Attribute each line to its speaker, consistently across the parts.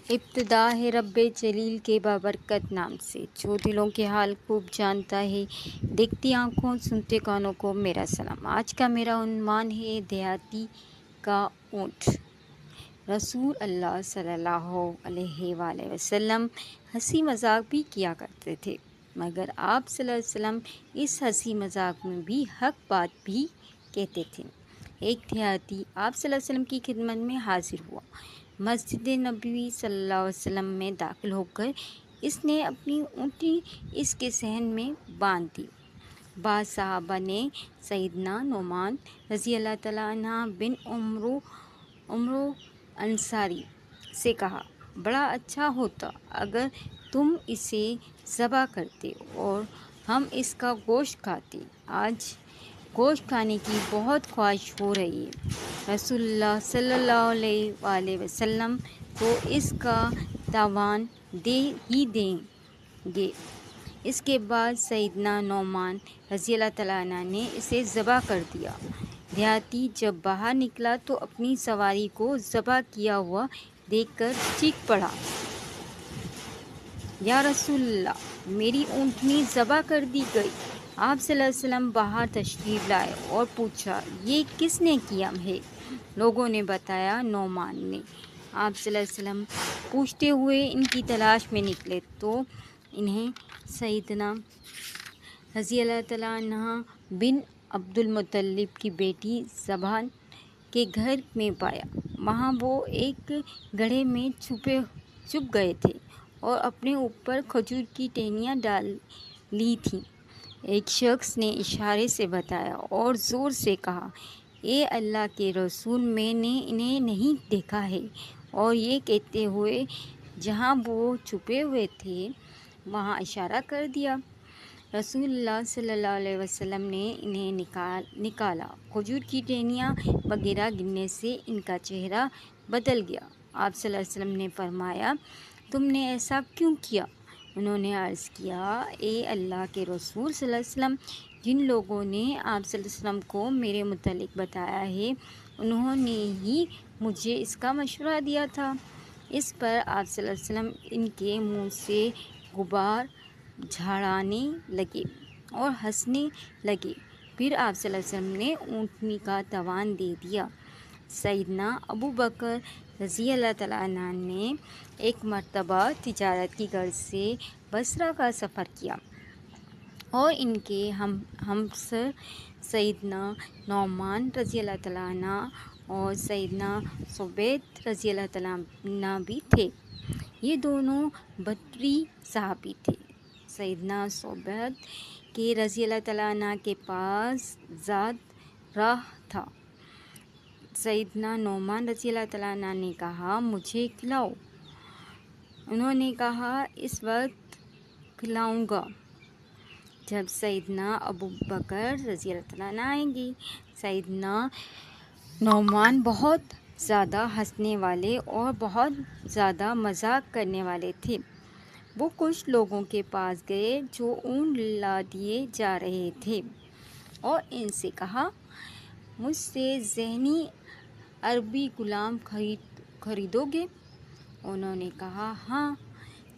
Speaker 1: ابتدا ہے رب جلیل کے بابرکت نام سے، جو دلوں کے حال خوب جانتا ہے۔ دیکھتی آنکھوں سنتے کانوں کو میرا سلام۔ آج کا میرا عنوان ہے دیہاتی کا اونٹ۔ رسول اللہ صلی اللہ علیہ وآلہ وسلم ہنسی مذاق بھی کیا کرتے تھے، مگر آپ صلی اللہ علیہ وسلم اس ہنسی مذاق میں بھی حق بات بھی کہتے تھے۔ ایک دیہاتی آپ صلی اللہ علیہ وسلم کی خدمت میں حاضر ہوا۔ مسجد نبوی صلی اللہ علیہ وسلم میں داخل ہو کر اس نے اپنی اونٹنی اس کے صحن میں باندھ دی۔ بعض صحابہ نے سیدنا نعمان رضی اللہ تعالیٰ عنہ بن عمرو انصاری سے کہا، بڑا اچھا ہوتا اگر تم اسے ذبح کرتے اور ہم اس کا گوشت کھاتے۔ آج گوشت کھانے کی بہت خواہش ہو رہی ہے۔ رسول اللہ صلی اللہ علیہ وآلہ وسلم تو اس کا تاوان دے ہی دیں گے۔ اس کے بعد سیدنا نعمان رضی اللہ تعالیٰ عنہ نے اسے ذبح کر دیا۔ دیہاتی جب باہر نکلا تو اپنی سواری کو ذبح کیا ہوا دیکھ کر چیخ پڑا، یا رسول اللہ، میری اونٹنی ذبح کر دی گئی۔ آپ صلی اللہ علیہ وسلم باہر تشریف لائے اور پوچھا، یہ کس نے کیا ہے؟ لوگوں نے بتایا، نعمان نے۔ آپ صلی اللہ علیہ وسلم پوچھتے ہوئے ان کی تلاش میں نکلے تو انہیں سیدنا رضی اللہ تعالیٰ عنہ بن عبد المطلب کی بیٹی زبان کے گھر میں پایا۔ وہاں وہ ایک گڑھے میں چھپ گئے تھے اور اپنے اوپر کھجور کی ٹہنیاں ڈال لی تھیں۔ ایک شخص نے اشارے سے بتایا اور زور سے کہا، اے اللہ کے رسول، میں نے انہیں نہیں دیکھا ہے۔ اور یہ کہتے ہوئے جہاں وہ چھپے ہوئے تھے وہاں اشارہ کر دیا۔ رسول اللہ صلی اللہ علیہ وسلم نے انہیں نکالا۔ کھجور کی ٹہنیاں وغیرہ گرنے سے ان کا چہرہ بدل گیا۔ آپ صلی اللہ علیہ وسلم نے فرمایا، تم نے ایسا کیوں کیا؟ انہوں نے عرض کیا، اے اللہ کے رسول صلی اللہ علیہ وسلم، جن لوگوں نے آپ صلی اللہ علیہ وسلم کو میرے متعلق بتایا ہے، انہوں نے ہی مجھے اس کا مشورہ دیا تھا۔ اس پر آپ صلی اللہ علیہ وسلم ان کے منہ سے غبار جھاڑنے لگے اور ہنسنے لگے۔ پھر آپ صلی اللہ علیہ وسلم نے اونٹنی کا تاوان دے دیا۔ سیدنا ابو بکر رضی اللہ تعالیٰ عنہ نے ایک مرتبہ تجارت کی غرض سے بصرہ کا سفر کیا اور ان کے ہمسر سیدنا نعمان رضی اللہ تعالیٰ عنہ اور سیدنا ثوبیت رضی اللہ تعالیٰ عنہ بھی تھے۔ یہ دونوں بدری صحابی تھے۔ سیدنا ثوبیت کے رضی اللہ تعالیٰ عنہ کے پاس زاد راہ تھا۔ سیدنا نعمان رضی اللہ تعالیٰ عنہ نے کہا، مجھے کھلاؤ۔ انہوں نے کہا، اس وقت کھلاؤں گا جب سیدنا ابو بکر رضی اللہ تعالیٰ عنہ آئیں گے۔ سیدنا نعمان بہت زیادہ ہنسنے والے اور بہت زیادہ مذاق کرنے والے تھے۔ وہ کچھ لوگوں کے پاس گئے جو اونٹ لادیے جا رہے تھے اور ان سے کہا، مجھ سے ذہنی عربی غلام خریدو گے؟ انہوں نے کہا، ہاں۔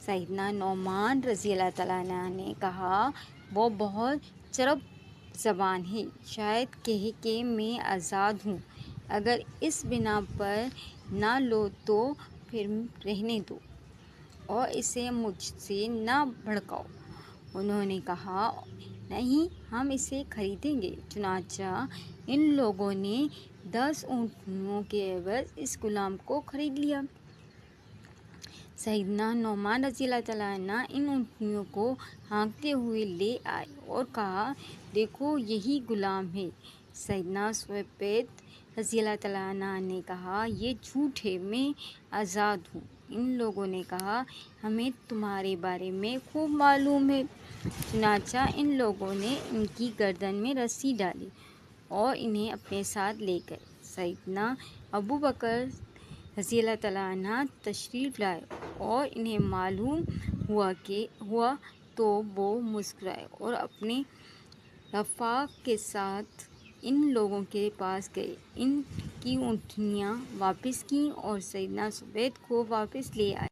Speaker 1: سیدنا نعمان رضی اللہ تعالیٰ عنہ نے کہا، وہ بہت چرب زبان ہے، شاید کہے کہ میں آزاد ہوں۔ اگر اس بنا پر نہ لو تو پھر رہنے دو اور اسے مجھ سے نہ بھڑکاؤ۔ انہوں نے کہا، نہیں، ہم اسے خریدیں گے۔ چنانچہ ان لوگوں نے 10 اونٹنیوں کے عوض اس غلام کو خرید لیا۔ سیدنا نعمان رضی اللہ تعالیٰ عنہ ان اونٹنیوں کو ہانکتے ہوئے لے آئے اور کہا، دیکھو، یہی غلام ہے۔ سیدنا ثوبیت رضی اللہ تعالیٰ عنہ نے کہا، یہ جھوٹ ہے، میں آزاد ہوں۔ ان لوگوں نے کہا، ہمیں تمہارے بارے میں خوب معلوم ہے۔ چنانچہ ان لوگوں نے ان کی گردن میں رسی ڈالی اور انہیں اپنے ساتھ لے گئے۔ سیدنا ابو بکر رضی اللہ تعالیٰ عنہ تشریف لائے اور انہیں معلوم ہوا تو وہ مسکرائے اور اپنے رفاق کے ساتھ ان لوگوں کے پاس گئے، ان کی اونٹنیاں واپس کیں اور سیدنا ثوبیت کو واپس لے آئے۔